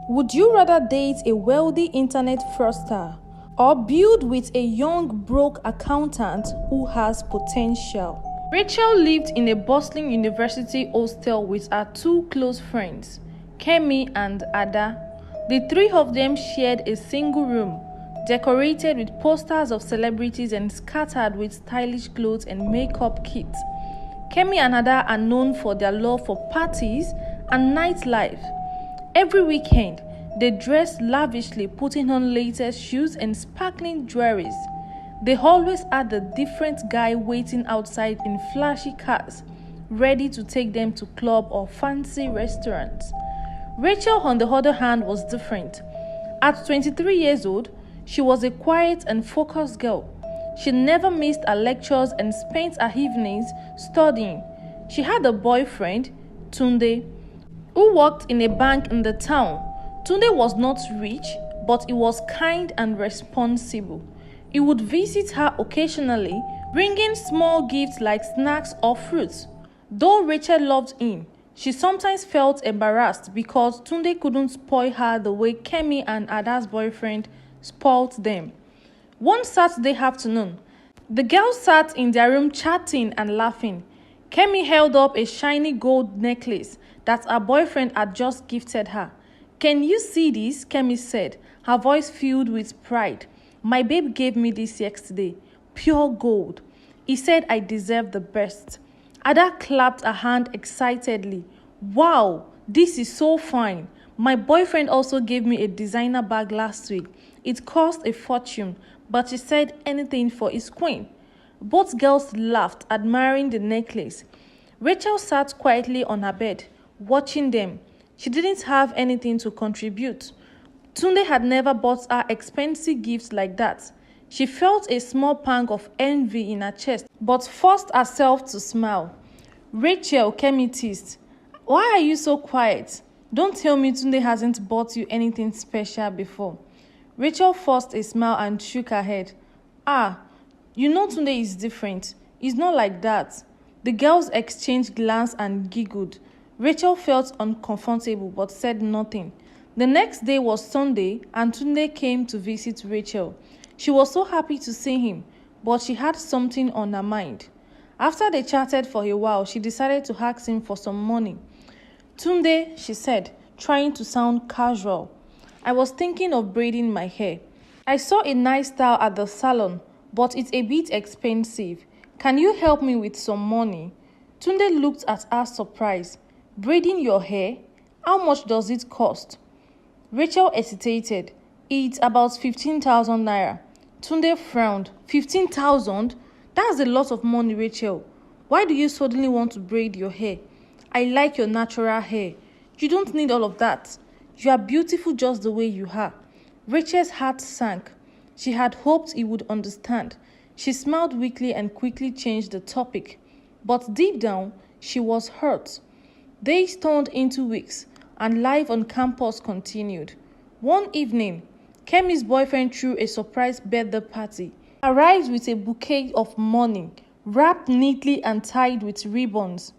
Would you rather date a wealthy internet fraudster or build with a young broke accountant who has potential? Rachel lived in a bustling university hostel with her two close friends, Kemi and Ada. The three of them shared a single room, decorated with posters of celebrities and scattered with stylish clothes and makeup kits. Kemi and Ada are known for their love for parties and nightlife. Every weekend, they dressed lavishly, putting on latest shoes and sparkling jewelries. They always had a different guy waiting outside in flashy cars, ready to take them to club or fancy restaurants. Rachel, on the other hand, was different. At 23 years old, she was a quiet and focused girl. She never missed her lectures and spent her evenings studying. She had a boyfriend, Tunde, who worked in a bank in the town. Tunde was not rich, but he was kind and responsible. He would visit her occasionally, bringing small gifts like snacks or fruits. Though Rachel loved him, she sometimes felt embarrassed because Tunde couldn't spoil her the way Kemi and Ada's boyfriend spoiled them. One Saturday afternoon, the girls sat in their room chatting and laughing. Kemi held up a shiny gold necklace that her boyfriend had just gifted her. "Can you see this?" Kemi said, her voice filled with pride. "My babe gave me this yesterday. Pure gold. He said I deserve the best." Ada clapped her hand excitedly. "Wow, this is so fine. My boyfriend also gave me a designer bag last week. It cost a fortune, but he said anything for his queen." Both girls laughed, admiring the necklace. Rachel sat quietly on her bed, watching them. She didn't have anything to contribute. Tunde had never bought her expensive gifts like that. She felt a small pang of envy in her chest, but forced herself to smile. "Rachel," Kemi teased, "why are you so quiet? Don't tell me Tunde hasn't bought you anything special before." Rachel forced a smile and shook her head. You know Tunde is different. He's not like that." The girls exchanged glances and giggled. Rachel felt uncomfortable but said nothing. The next day was Sunday and Tunde came to visit Rachel. She was so happy to see him, but she had something on her mind. After they chatted for a while, she decided to ask him for some money. "Tunde," she said, trying to sound casual, "I was thinking of braiding my hair. I saw a nice style at the salon, but it's a bit expensive. Can you help me with some money?" Tunde looked at her surprised. "Braiding your hair? How much does it cost?" Rachel hesitated. "It's about 15,000 naira. Tunde frowned. 15,000? That's a lot of money, Rachel. Why do you suddenly want to braid your hair? I like your natural hair. You don't need all of that. You are beautiful just the way you are." Rachel's heart sank. She had hoped he would understand. She smiled weakly and quickly changed the topic. But deep down, she was hurt. Days turned into weeks, and life on campus continued. One evening, Kemi's boyfriend threw a surprise birthday party. Arrived with a bouquet of money, wrapped neatly and tied with ribbons.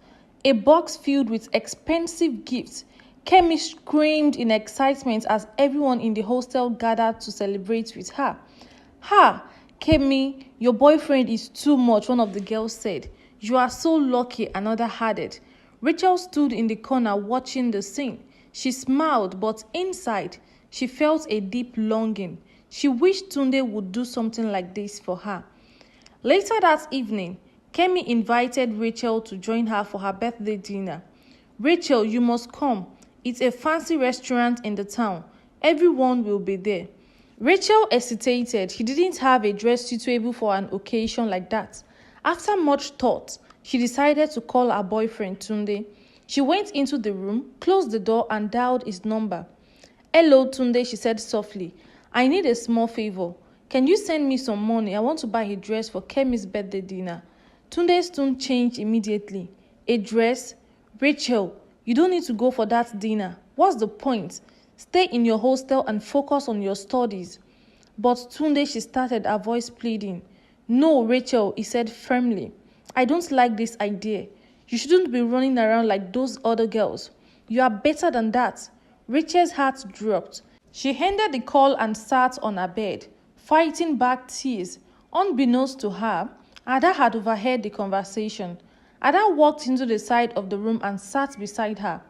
A box filled with expensive gifts. Kemi screamed in excitement as everyone in the hostel gathered to celebrate with her. "Ha, Kemi, your boyfriend is too much," one of the girls said. "You are so lucky," another added. Rachel stood in the corner watching the scene. She smiled, but inside, she felt a deep longing. She wished Tunde would do something like this for her. Later that evening, Kemi invited Rachel to join her for her birthday dinner. "Rachel, you must come. It's a fancy restaurant in the town. Everyone will be there." Rachel hesitated. She didn't have a dress suitable for an occasion like that. After much thought, she decided to call her boyfriend Tunde. She went into the room, closed the door, and dialed his number. "Hello, Tunde," she said softly. "I need a small favor. Can you send me some money? I want to buy a dress for Kemi's birthday dinner." Tunde's tone changed immediately. "A dress? Rachel, you don't need to go for that dinner. What's the point? Stay in your hostel and focus on your studies." "But Tunde," she started, her voice pleading. "No, Rachel," he said firmly. "I don't like this idea. You shouldn't be running around like those other girls. You are better than that. Rachel's heart dropped. She ended the call and sat on her bed, fighting back tears. Unbeknownst to her, Ada had overheard the conversation. Ada walked into the side of the room and sat beside her.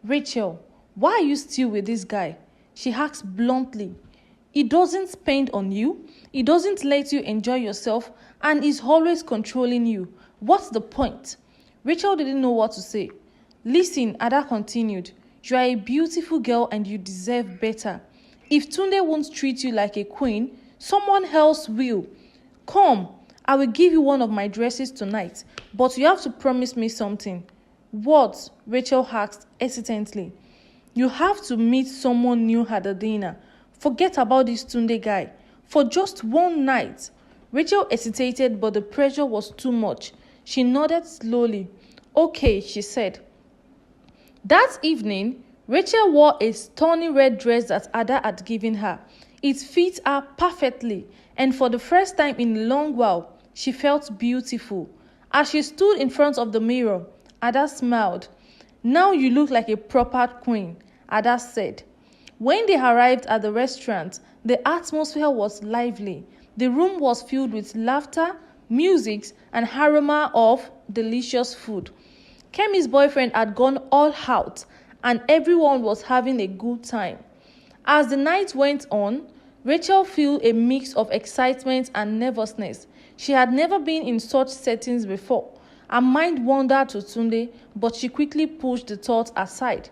"Rachel, why are you still with this guy?" she asked bluntly. "He doesn't spend on you, he doesn't let you enjoy yourself, and he's always controlling you. What's the point?" Rachel didn't know what to say. "Listen," Ada continued, "you are a beautiful girl and you deserve better. If Tunde won't treat you like a queen, someone else will. Come, I will give you one of my dresses tonight, but you have to promise me something." "What?" Rachel asked hesitantly. "You have to meet someone new at the dinner. Forget about this Tunde guy. For just one night." Rachel hesitated, but the pressure was too much. She nodded slowly. "Okay," she said. That evening, Rachel wore a stunning red dress that Ada had given her. It fit her perfectly, and for the first time in a long while, she felt beautiful. As she stood in front of the mirror, Ada smiled. "Now you look like a proper queen," Ada said. When they arrived at the restaurant, the atmosphere was lively. The room was filled with laughter, music, and aroma of delicious food. Kemi's boyfriend had gone all out, and everyone was having a good time. As the night went on, Rachel felt a mix of excitement and nervousness. She had never been in such settings before. Her mind wandered to Tunde, but she quickly pushed the thought aside.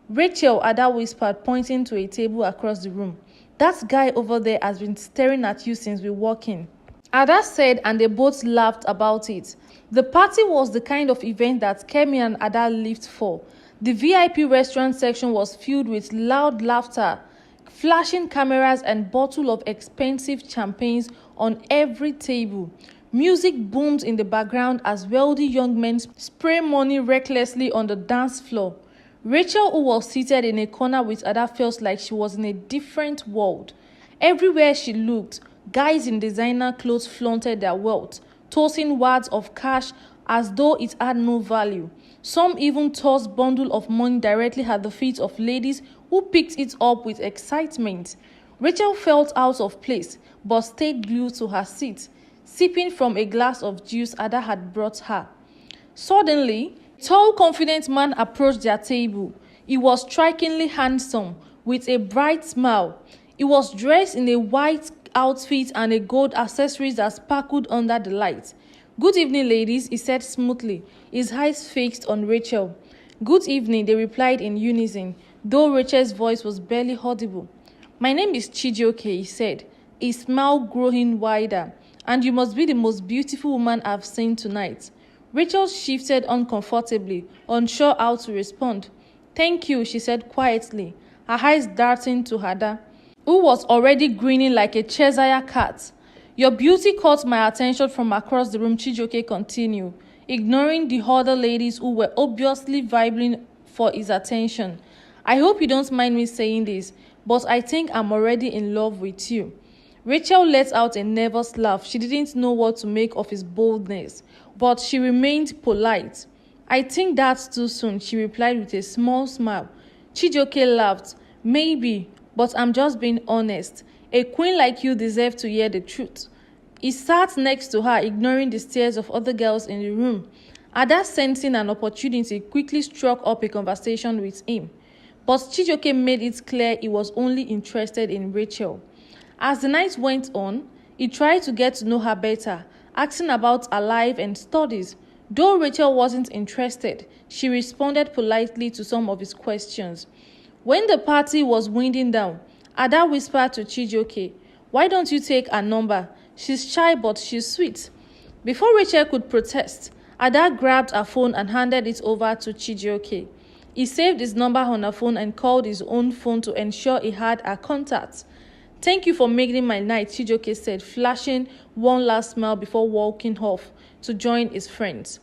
"Rachel," Ada whispered, pointing to a table across the room. "That guy over there has been staring at you since we walked in." Ada said, and they both laughed about it. The party was the kind of event that Kemi and Ada lived for. The VIP restaurant section was filled with loud laughter, flashing cameras, and bottles of expensive champagnes on every table. Music boomed in the background as wealthy young men spray money recklessly on the dance floor. Rachel, who was seated in a corner with Ada, felt like she was in a different world. Everywhere she looked, guys in designer clothes flaunted their wealth, tossing wads of cash as though it had no value. Some even tossed bundles of money directly at the feet of ladies who picked it up with excitement. Rachel felt out of place, but stayed glued to her seat, sipping from a glass of juice Ada had brought her. Suddenly, a tall, confident man approached their table. He was strikingly handsome, with a bright smile. He was dressed in a white outfit and a gold accessories that sparkled under the light. "Good evening, ladies," he said smoothly, his eyes fixed on Rachel. "Good evening," they replied in unison, though Rachel's voice was barely audible. "My name is Chijioke," he said, his smile growing wider, "and you must be the most beautiful woman I've seen tonight." Rachel shifted uncomfortably, unsure how to respond. "Thank you," she said quietly, her eyes darting to Ada, who was already grinning like a Cheshire cat. "Your beauty caught my attention from across the room," Chijioke continued, ignoring the other ladies who were obviously vying for his attention. "I hope you don't mind me saying this, but I think I'm already in love with you." Rachel let out a nervous laugh. She didn't know what to make of his boldness, but she remained polite. "I think that's too soon," she replied with a small smile. Chijioke laughed. "Maybe, but I'm just being honest. A queen like you deserves to hear the truth." He sat next to her, ignoring the stares of other girls in the room. Ada, sensing an opportunity, quickly struck up a conversation with him. But Chijioke made it clear he was only interested in Rachel. As the night went on, he tried to get to know her better, asking about her life and studies. Though Rachel wasn't interested, she responded politely to some of his questions. When the party was winding down, Ada whispered to Chijioke, "Why don't you take her number? She's shy but she's sweet." Before Rachel could protest, Ada grabbed her phone and handed it over to Chijioke. He saved his number on her phone and called his own phone to ensure he had her contact. "Thank you for making my night," Chijioke said, flashing one last smile before walking off to join his friends.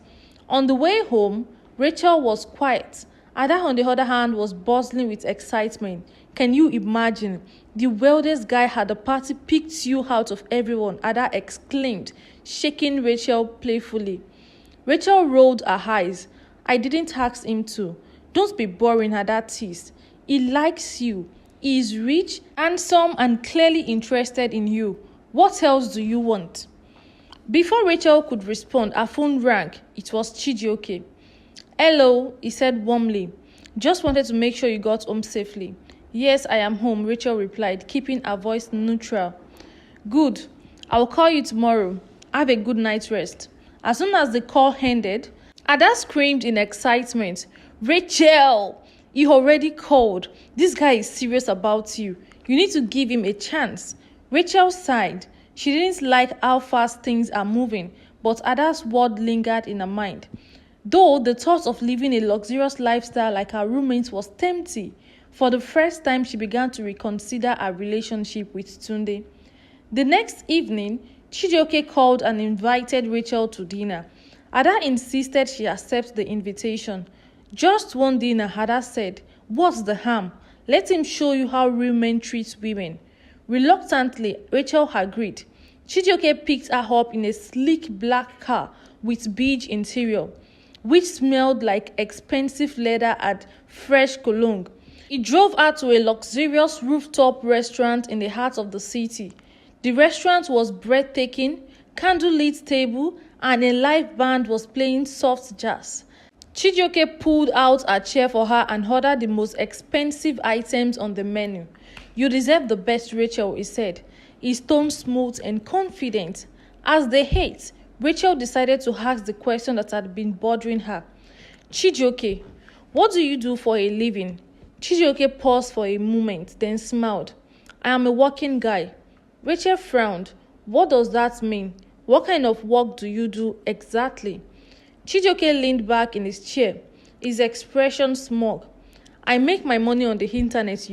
On the way home, Rachel was quiet. Ada, on the other hand, was bustling with excitement. "Can you imagine? The wealthiest guy at the party picked you out of everyone," Ada exclaimed, shaking Rachel playfully. Rachel rolled her eyes. "I didn't ask him to." "Don't be boring," Ada teased. He likes you. He is rich, handsome, and clearly interested in you. What else do you want? Before Rachel could respond, her phone rang. It was Chijioke. Hello, he said warmly. Just wanted to make sure you got home safely. Yes, I am home, Rachel replied, keeping her voice neutral. Good. I'll call you tomorrow. Have a good night's rest. As soon as the call ended, Ada screamed in excitement. Rachel! He already called. This guy is serious about you. You need to give him a chance. Rachel sighed. She didn't like how fast things are moving, but Ada's word lingered in her mind. Though the thought of living a luxurious lifestyle like her roommate was tempting, for the first time she began to reconsider her relationship with Tunde. The next evening, Chijioke called and invited Rachel to dinner. Ada insisted she accept the invitation. Just one dinner, Ada said. What's the harm? Let him show you how real men treat women. Reluctantly, Rachel agreed. Chijioke picked her up in a sleek black car with beige interior, which smelled like expensive leather and fresh cologne. He drove her to a luxurious rooftop restaurant in the heart of the city. The restaurant was breathtaking, candlelit table, and a live band was playing soft jazz. Chijioke pulled out a chair for her and ordered the most expensive items on the menu. You deserve the best, Rachel, he said, his tone smooth and confident. As they ate, Rachel decided to ask the question that had been bothering her. Chijioke, what do you do for a living? Chijioke paused for a moment, then smiled. I am a working guy. Rachel frowned. What does that mean? What kind of work do you do exactly? Chijioke leaned back in his chair, his expression smug. I make my money on the internet,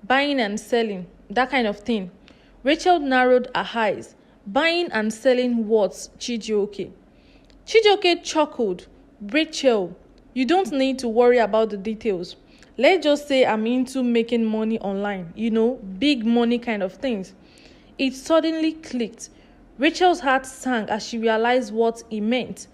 buying and selling, that kind of thing. Rachel narrowed her eyes. Buying and selling what, Chijioke? Chijioke chuckled. Rachel, you don't need to worry about the details. Let's just say I'm into making money online, big money kind of things. It suddenly clicked. Rachel's heart sank as she realized what he meant.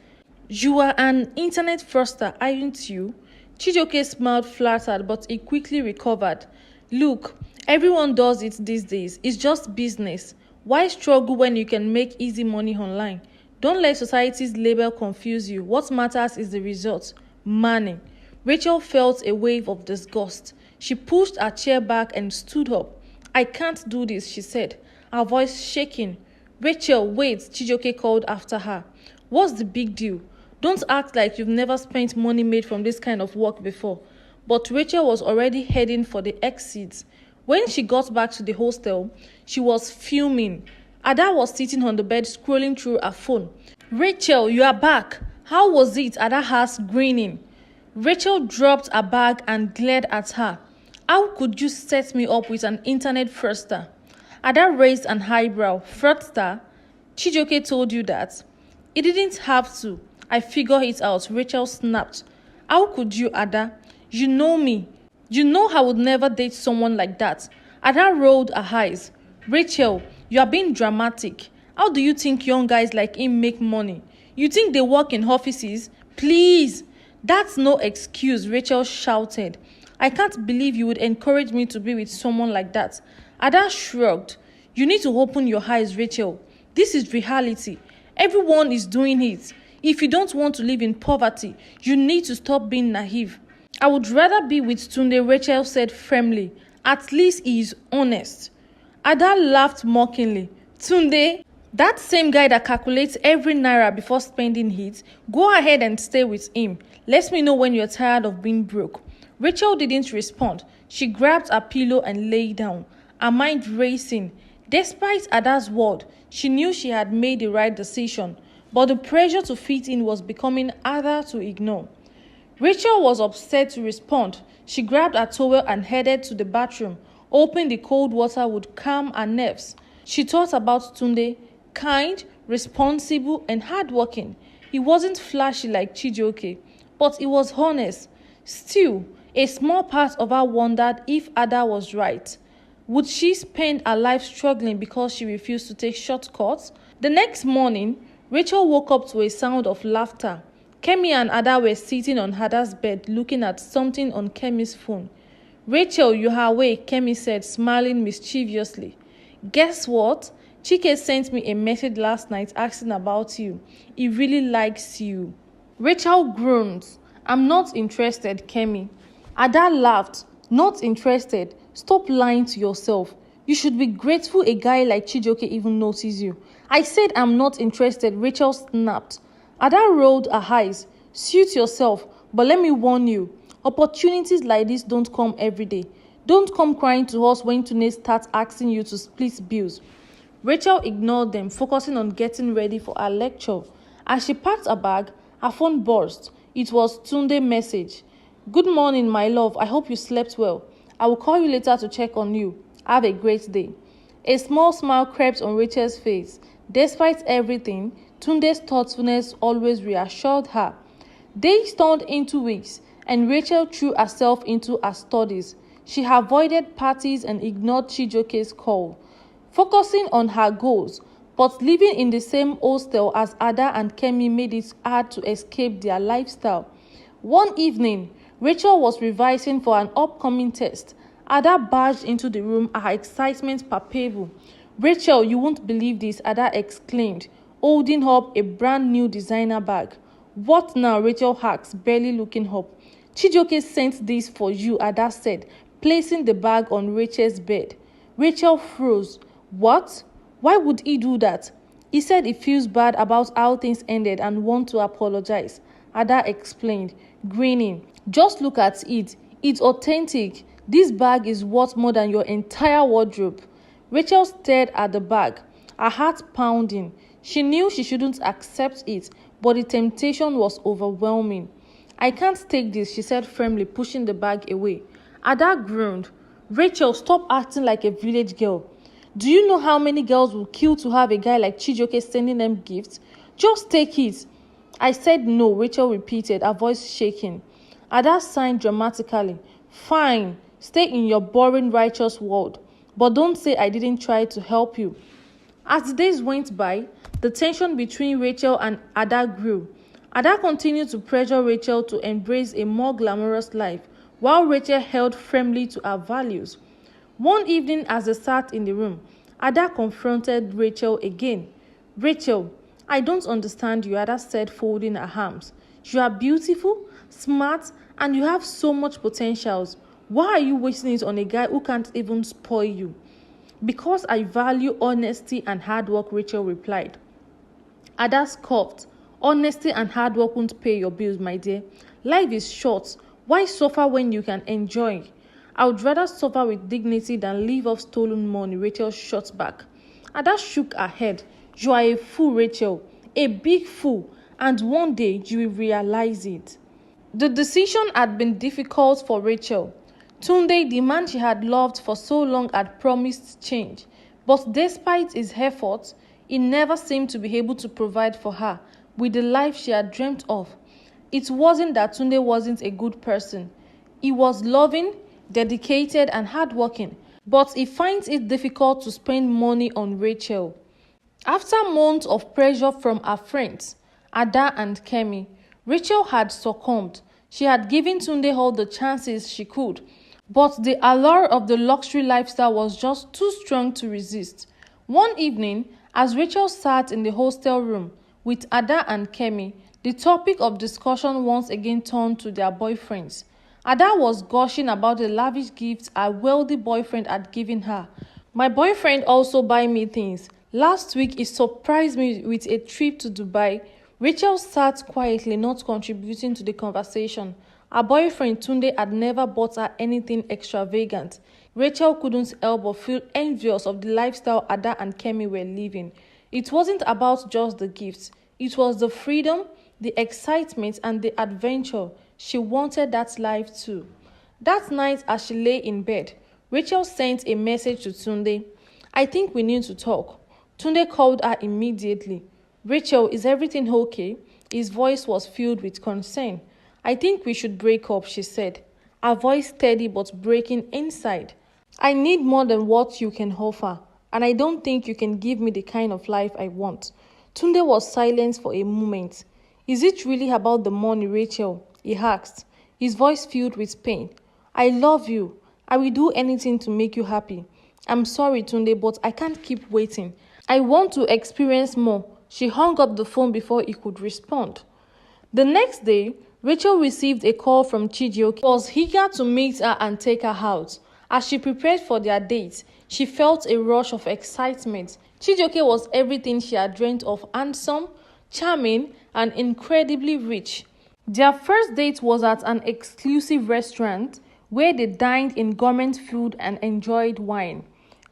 You are an internet fraudster, aren't you? Chijioke smiled flattered, but he quickly recovered. Look, everyone does it these days. It's just business. Why struggle when you can make easy money online? Don't let society's label confuse you. What matters is the result. Money. Rachel felt a wave of disgust. She pushed her chair back and stood up. I can't do this, she said, her voice shaking. Rachel, wait, Chijioke called after her. What's the big deal? Don't act like you've never spent money made from this kind of work before. But Rachel was already heading for the exits. When she got back to the hostel, she was fuming. Ada was sitting on the bed scrolling through her phone. Rachel, you are back. How was it? Ada asked, grinning. Rachel dropped her bag and glared at her. How could you set me up with an internet fraudster? Ada raised an eyebrow. Fraudster? Chijioke told you that? He didn't have to. I figured it out, Rachel snapped. How could you, Ada? You know me. You know I would never date someone like that. Ada rolled her eyes. Rachel, you are being dramatic. How do you think young guys like him make money? You think they work in offices? Please. That's no excuse, Rachel shouted. I can't believe you would encourage me to be with someone like that. Ada shrugged. You need to open your eyes, Rachel. This is reality. Everyone is doing it. If you don't want to live in poverty, you need to stop being naive. I would rather be with Tunde, Rachel said firmly. At least he is honest. Ada laughed mockingly. Tunde? That same guy that calculates every naira before spending it? Go ahead and stay with him. Let me know when you're tired of being broke. Rachel didn't respond. She grabbed a pillow and lay down, her mind racing. Despite Ada's word, she knew she had made the right decision, but the pressure to fit in was becoming harder to ignore. Rachel was upset to respond. She grabbed a towel and headed to the bathroom, hoping the cold water would calm her nerves. She thought about Tunde, kind, responsible, and hardworking. He wasn't flashy like Chijioke, but he was honest. Still, a small part of her wondered if Ada was right. Would she spend her life struggling because she refused to take shortcuts? The next morning, Rachel woke up to a sound of laughter. Kemi and Ada were sitting on Ada's bed looking at something on Kemi's phone. Rachel, you are awake, Kemi said, smiling mischievously. Guess what? Chike sent me a message last night asking about you. He really likes you. Rachel groaned. I'm not interested, Kemi. Ada laughed. Not interested? Stop lying to yourself. You should be grateful a guy like Chijioke even notices you. I said I'm not interested, Rachel snapped. Ada rolled her eyes. Suit yourself, but let me warn you. Opportunities like this don't come every day. Don't come crying to us when Tunde starts asking you to split bills. Rachel ignored them, focusing on getting ready for her lecture. As she packed her bag, her phone buzzed. It was Tunde's message. Good morning, my love. I hope you slept well. I will call you later to check on you. Have a great day. A small smile crept on Rachel's face. Despite everything, Tunde's thoughtfulness always reassured her. Days turned into weeks, and Rachel threw herself into her studies. She avoided parties and ignored Chijioke's call, focusing on her goals. But living in the same hostel as Ada and Kemi made it hard to escape their lifestyle. One evening, Rachel was revising for an upcoming test. Ada barged into the room, her excitement palpable. Rachel, you won't believe this, Ada exclaimed, holding up a brand new designer bag. What now? Rachel asked, barely looking up. Chijioke sent this for you, Ada said, placing the bag on Rachel's bed. Rachel froze. What? Why would he do that? He said he feels bad about how things ended and wants to apologize. Ada explained, grinning. Just look at it. It's authentic. This bag is worth more than your entire wardrobe. Rachel stared at the bag, her heart pounding. She knew she shouldn't accept it, but the temptation was overwhelming. I can't take this, she said firmly, pushing the bag away. Ada groaned. Rachel, stop acting like a village girl. Do you know how many girls will kill to have a guy like Chijioke sending them gifts? Just take it. I said no, Rachel repeated, her voice shaking. Ada sighed dramatically. Fine, stay in your boring righteous world. But don't say I didn't try to help you. As the days went by, the tension between Rachel and Ada grew. Ada continued to pressure Rachel to embrace a more glamorous life, while Rachel held firmly to her values. One evening as they sat in the room, Ada confronted Rachel again. Rachel, I don't understand you, Ada said, folding her arms. You are beautiful, smart, and you have so much potentials. Why are you wasting it on a guy who can't even spoil you? Because I value honesty and hard work, Rachel replied. Ada scoffed. Honesty and hard work won't pay your bills, my dear. Life is short. Why suffer when you can enjoy? I would rather suffer with dignity than live off stolen money, Rachel shot back. Ada shook her head. You are a fool, Rachel. A big fool. And one day you will realize it. The decision had been difficult for Rachel. Tunde, the man she had loved for so long, had promised change. But despite his efforts, he never seemed to be able to provide for her with the life she had dreamt of. It wasn't that Tunde wasn't a good person. He was loving, dedicated, and hardworking, but he finds it difficult to spend money on Rachel. After months of pressure from her friends, Ada and Kemi, Rachel had succumbed. She had given Tunde all the chances she could, but the allure of the luxury lifestyle was just too strong to resist. One evening, as Rachel sat in the hostel room with Ada and Kemi, the topic of discussion once again turned to their boyfriends. Ada was gushing about the lavish gifts her wealthy boyfriend had given her. My boyfriend also buy me things. Last week, he surprised me with a trip to Dubai. Rachel sat quietly, not contributing to the conversation. Her boyfriend Tunde had never bought her anything extravagant. Rachel couldn't help but feel envious of the lifestyle Ada and Kemi were living. It wasn't about just the gifts. It was the freedom, the excitement, and the adventure. She wanted that life too. That night, as she lay in bed, Rachel sent a message to Tunde. I think we need to talk. Tunde called her immediately. Rachel, is everything okay? His voice was filled with concern. I think we should break up, she said, her voice steady but breaking inside. I need more than what you can offer, and I don't think you can give me the kind of life I want. Tunde was silent for a moment. Is it really about the money, Rachel? He asked, his voice filled with pain. I love you. I will do anything to make you happy. I'm sorry, Tunde, but I can't keep waiting. I want to experience more. She hung up the phone before he could respond. The next day, Rachel received a call from Chijioke. He was eager to meet her and take her out. As she prepared for their date, she felt a rush of excitement. Chijioke was everything she had dreamt of: handsome, charming, and incredibly rich. Their first date was at an exclusive restaurant where they dined in gourmet food and enjoyed wine.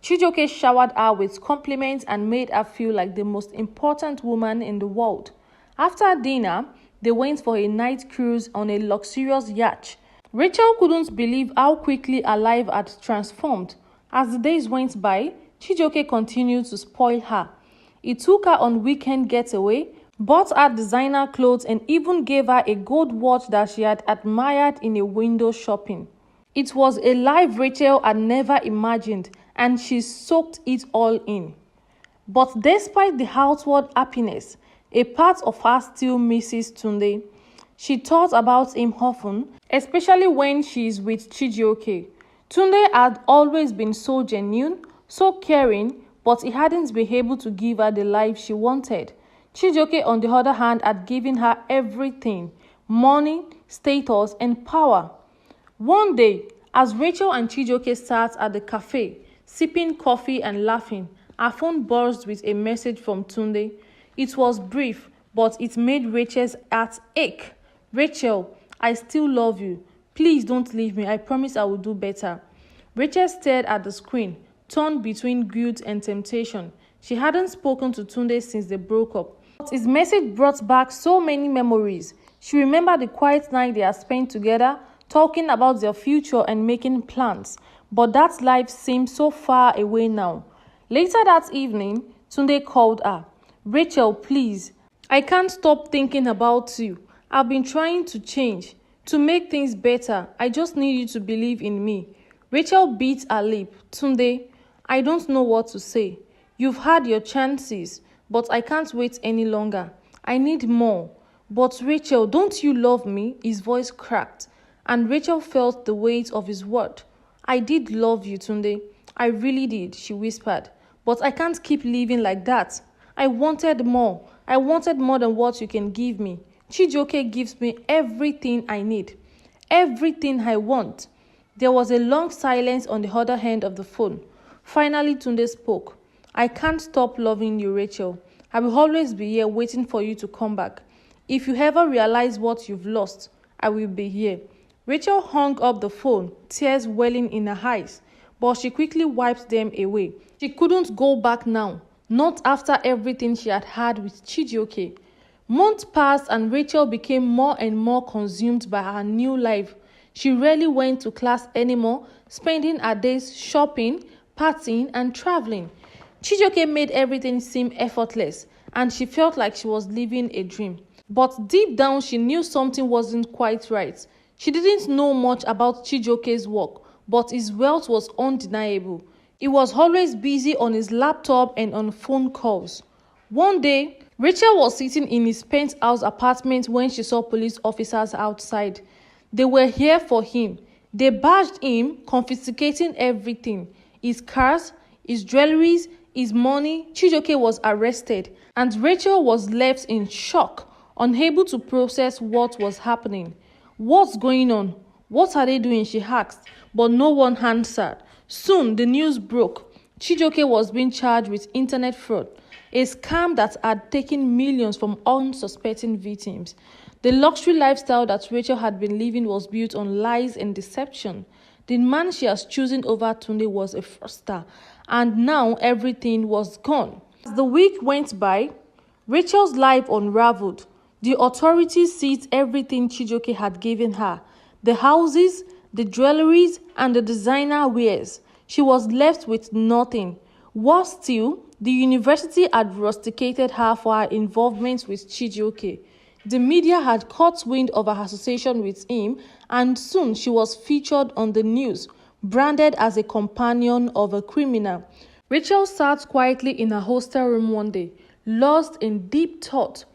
Chijioke showered her with compliments and made her feel like the most important woman in the world. After dinner, they went for a night cruise on a luxurious yacht. Rachel couldn't believe how quickly her life had transformed. As the days went by, Chijioke continued to spoil her. He took her on weekend getaway, bought her designer clothes, and even gave her a gold watch that she had admired in a window shopping. It was a life Rachel had never imagined, and she soaked it all in. But despite the outward happiness, a part of her still misses Tunde. She thought about him often, especially when she is with Chijioke. Tunde had always been so genuine, so caring, but he hadn't been able to give her the life she wanted. Chijioke, on the other hand, had given her everything: money, status, and power. One day, as Rachel and Chijioke sat at the cafe, sipping coffee and laughing, her phone buzzed with a message from Tunde. It was brief, but it made Rachel's heart ache. "Rachel, I still love you. Please don't leave me. I promise I will do better." Rachel stared at the screen, torn between guilt and temptation. She hadn't spoken to Tunde since they broke up, but his message brought back so many memories. She remembered the quiet night they had spent together, talking about their future and making plans. But that life seemed so far away now. Later that evening, Tunde called her. "Rachel, please. I can't stop thinking about you. I've been trying to change, to make things better. I just need you to believe in me." Rachel bit her lip. "Tunde, I don't know what to say. You've had your chances, but I can't wait any longer. I need more." "But Rachel, don't you love me?" His voice cracked, and Rachel felt the weight of his word. "I did love you, Tunde. I really did," she whispered. "But I can't keep living like that. I wanted more. I wanted more than what you can give me. Chijioke gives me everything I need, everything I want." There was a long silence on the other end of the phone. Finally, Tunde spoke. "I can't stop loving you, Rachel. I will always be here waiting for you to come back. If you ever realize what you've lost, I will be here." Rachel hung up the phone, tears welling in her eyes, but she quickly wiped them away. She couldn't go back now, not after everything she had had with Chijioke. Months passed and Rachel became more and more consumed by her new life. She rarely went to class anymore, spending her days shopping, partying, and traveling. Chijioke made everything seem effortless, and she felt like she was living a dream. But deep down, she knew something wasn't quite right. She didn't know much about Chijioke's work, but his wealth was undeniable. He was always busy on his laptop and on phone calls. One day, Rachel was sitting in his penthouse apartment when she saw police officers outside. They were here for him. They barged him, confiscating everything: his cars, his jewelries, his money. Chijioke was arrested, and Rachel was left in shock, unable to process what was happening. "What's going on? What are they doing?" she asked, but no one answered. Soon, the news broke. Chijioke was being charged with internet fraud, a scam that had taken millions from unsuspecting victims. The luxury lifestyle that Rachel had been living was built on lies and deception. The man she has chosen over Tunde was a fraudster, and now everything was gone. As the week went by, Rachel's life unraveled. The authorities seized everything Chijioke had given her: the houses, the jewelries, and the designer wares. She was left with nothing. Worse still, the university had rusticated her for her involvement with Chijioke. The media had caught wind of her association with him, and soon she was featured on the news, branded as a companion of a criminal. Rachel sat quietly in her hostel room one day, lost in deep thought.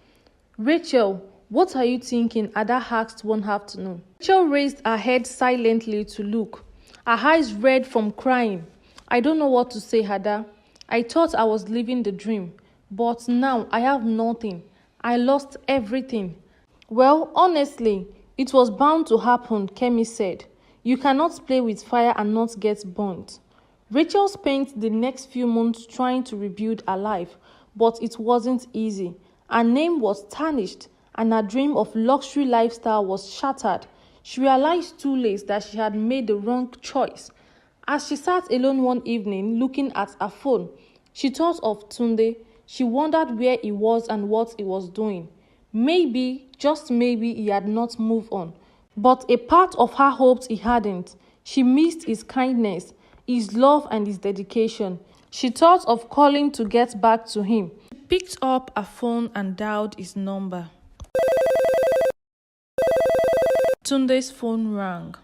"Rachel, what are you thinking?" Ada asked one afternoon. Rachel raised her head silently to look. Her eyes red from crying. I don't know what to say, Ada. I thought I was living the dream, but now I have nothing. I lost everything. Well, honestly, it was bound to happen, Kemi said. You cannot play with fire and not get burnt. Rachel spent the next few months trying to rebuild her life, but it wasn't easy. Her name was tarnished, and her dream of luxury lifestyle was shattered. She realized too late that she had made the wrong choice. As she sat alone one evening looking at her phone, she thought of Tunde. She wondered where he was and what he was doing. Maybe, just maybe, he had not moved on. But a part of her hoped he hadn't. She missed his kindness, his love and his dedication. She thought of calling to get back to him. She picked up her phone and dialed his number. Tunde's phone rang.